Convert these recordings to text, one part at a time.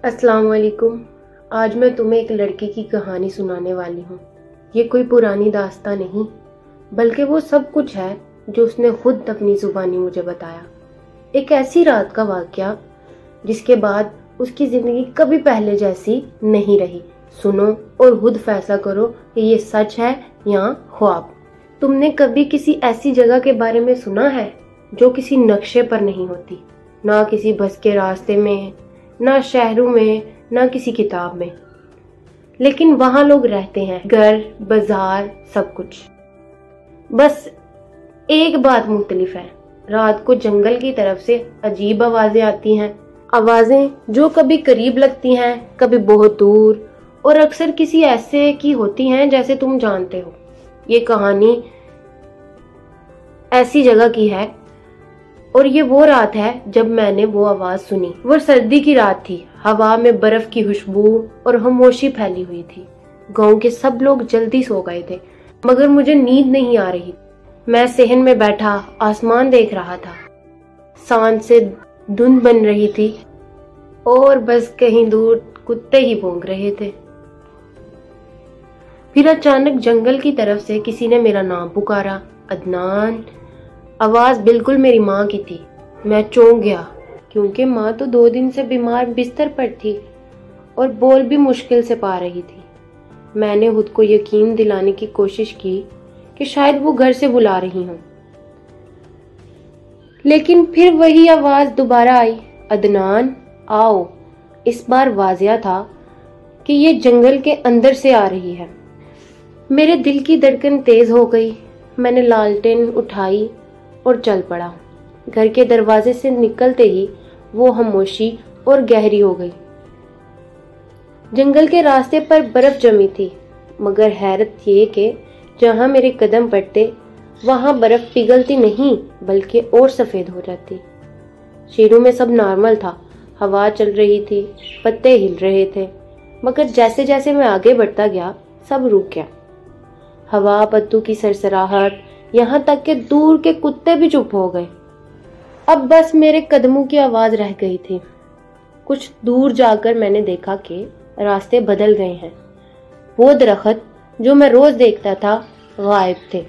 अस्सलाम वालेकुम। आज मैं तुम्हें एक लड़के की कहानी सुनाने वाली हूँ। ये कोई पुरानी दास्तां नहीं, बल्कि वो सब कुछ है जो उसने खुद अपनी जुबानी मुझे बताया। एक ऐसी रात का वाकया जिसके बाद उसकी जिंदगी कभी पहले जैसी नहीं रही। सुनो और खुद फैसला करो कि ये सच है या ख्वाब। तुमने कभी किसी ऐसी जगह के बारे में सुना है जो किसी नक्शे पर नहीं होती, ना किसी बस के रास्ते में, ना शहरों में, ना किसी किताब में, लेकिन वहां लोग रहते हैं, घर, बाजार, सब कुछ। बस एक बात मुख्तलिफ है, रात को जंगल की तरफ से अजीब आवाजें आती हैं, आवाजें जो कभी करीब लगती हैं, कभी बहुत दूर, और अक्सर किसी ऐसे की होती हैं जैसे तुम जानते हो। ये कहानी ऐसी जगह की है और ये वो रात है जब मैंने वो आवाज सुनी। वो सर्दी की रात थी, हवा में बर्फ की खुशबू और खामोशी फैली हुई थी। गांव के सब लोग जल्दी सो गए थे, मगर मुझे नींद नहीं आ रही। मैं सहन में बैठा आसमान देख रहा था। सांझ से धुंध बन रही थी और बस कहीं दूर कुत्ते ही भौंक रहे थे। फिर अचानक जंगल की तरफ से किसी ने मेरा नाम पुकारा, अदनान। आवाज बिल्कुल मेरी माँ की थी। मैं चौंक गया क्योंकि माँ तो 2 दिन से बीमार बिस्तर पर थी और बोल भी मुश्किल से पा रही थी। मैंने खुद को यकीन दिलाने की कोशिश की कि शायद वो घर से बुला रही हूँ, लेकिन फिर वही आवाज दोबारा आई, अदनान आओ। इस बार वाजिया था कि ये जंगल के अंदर से आ रही है। मेरे दिल की धड़कन तेज हो गई। मैंने लालटेन उठाई और चल पड़ा। घर के दरवाजे से निकलते ही वो खामोशी और गहरी हो गई। जंगल के रास्ते पर बर्फ जमी थी, मगर हैरत ये कि जहां मेरे कदम पड़ते वहां बर्फ पिघलती नहीं बल्कि और सफेद हो जाती। शेरों में सब नॉर्मल था, हवा चल रही थी, पत्ते हिल रहे थे, मगर जैसे जैसे मैं आगे बढ़ता गया सब रुक गया। हवा, पत्तों की सरसराहट, यहाँ तक कि दूर के कुत्ते भी चुप हो गए। अब बस मेरे कदमों की आवाज रह गई थी। कुछ दूर जाकर मैंने देखा कि रास्ते बदल गए हैं। वो दरख्त जो मैं रोज देखता था गायब थे।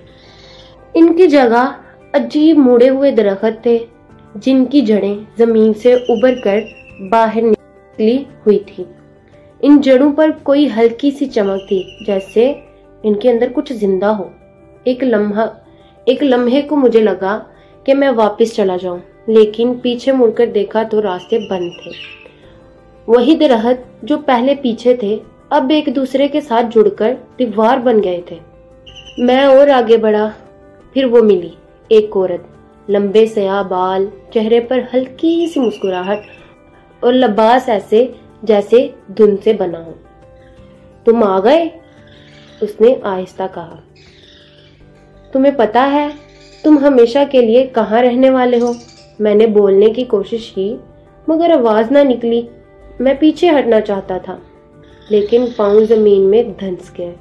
इनकी जगह अजीब मुड़े हुए दरख्त थे जिनकी जड़ें जमीन से उबर कर बाहर निकली हुई थी। इन जड़ों पर कोई हल्की सी चमक थी, जैसे इनके अंदर कुछ जिंदा हो। एक लम्हे को मुझे लगा कि मैं वापस चला जाऊं, लेकिन पीछे मुड़कर देखा तो रास्ते बंद थे। वही दरख्त जो पहले पीछे थे अब एक दूसरे के साथ जुड़कर दीवार बन गए थे। मैं और आगे बढ़ा। फिर वो मिली, एक औरत, लंबे स्याह बाल, चेहरे पर हल्की सी मुस्कुराहट और लिबास ऐसे जैसे धुंध से बना हो। तुम आ गए? उसने आहिस्ता कहा। तुम्हें पता है तुम हमेशा के लिए कहाँ रहने वाले हो? मैंने बोलने की कोशिश की मगर आवाज ना निकली। मैं पीछे हटना चाहता था, लेकिन पाँव जमीन में धंस गए।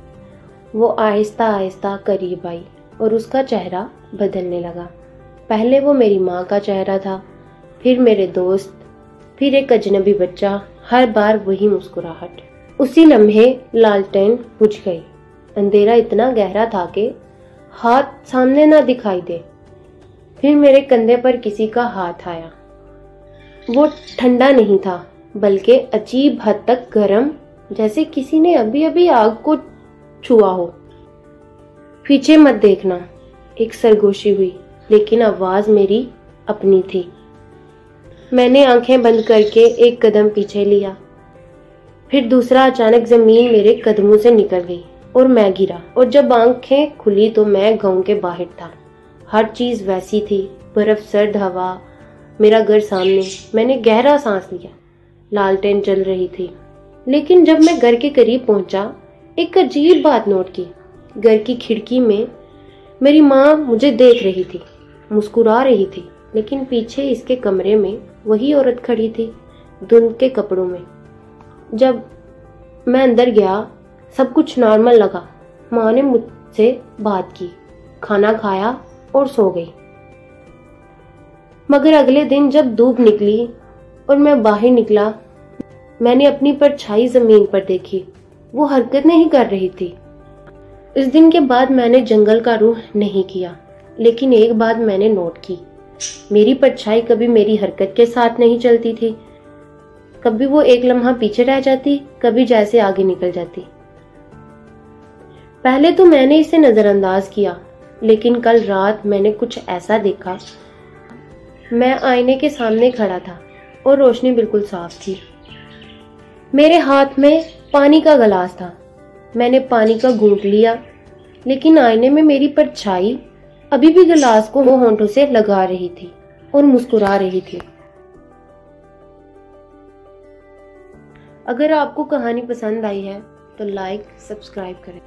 वो आहिस्ता आहिस्ता करीब आई और उसका चेहरा बदलने लगा। पहले वो मेरी माँ का चेहरा था, फिर मेरे दोस्त, फिर एक अजनबी बच्चा, हर बार वही मुस्कुराहट। उसी लम्हे लालटेन बुझ गई। अंधेरा इतना गहरा था कि हाथ सामने ना दिखाई दे। फिर मेरे कंधे पर किसी का हाथ आया। वो ठंडा नहीं था बल्कि अजीब हद तक गर्म, जैसे किसी ने अभी अभी आग को छुआ हो। पीछे मत देखना, एक सरगोशी हुई, लेकिन आवाज मेरी अपनी थी। मैंने आंखें बंद करके एक कदम पीछे लिया, फिर दूसरा। अचानक जमीन मेरे कदमों से निकल गई और मैं गिरा, और जब आंखें खुली तो मैं गांव के बाहर था। हर चीज वैसी थी, बर्फ, सर्द हवा, मेरा घर सामने। मैंने गहरा सांस लिया। लालटेन जल रही थी, लेकिन जब मैं घर के करीब पहुंचा एक अजीब बात नोट की। घर की खिड़की में मेरी माँ मुझे देख रही थी, मुस्कुरा रही थी, लेकिन पीछे इसके कमरे में वही औरत खड़ी थी, धुंध के कपड़ों में। जब मैं अंदर गया सब कुछ नॉर्मल लगा। माँ ने मुझसे बात की, खाना खाया और सो गई। मगर अगले दिन जब धूप निकली और मैं बाहर निकला میں نے اپنی پرچھائی زمین پر دیکھی، وہ حرکت نہیں کر رہی تھی۔ اس دن کے بعد میں نے جنگل کا رخ نہیں کیا، لیکن ایک بات میں نے نوٹ کی، میری پرچھائی کبھی میری حرکت کے ساتھ نہیں چلتی تھی، کبھی وہ ایک لمحہ پیچھے رہ جاتی، کبھی جیسے آگے نکل جاتی۔ پہلے تو میں نے اسے نظر انداز کیا، لیکن کل رات میں نے کچھ ایسا دیکھا۔ میں آئینے کے سامنے کھڑا تھا اور روشنی بالکل صاف تھی۔ میرے ہاتھ میں پانی کا گلاس تھا، میں نے پانی کا گھونٹ لیا، لیکن آئینے میں میری پرچھائی ابھی بھی گلاس کو ہونٹوں سے لگا رہی تھی اور مسکرا رہی تھی۔ اگر آپ کو کہانی پسند آئی ہے تو لائک، سبسکرائب کریں۔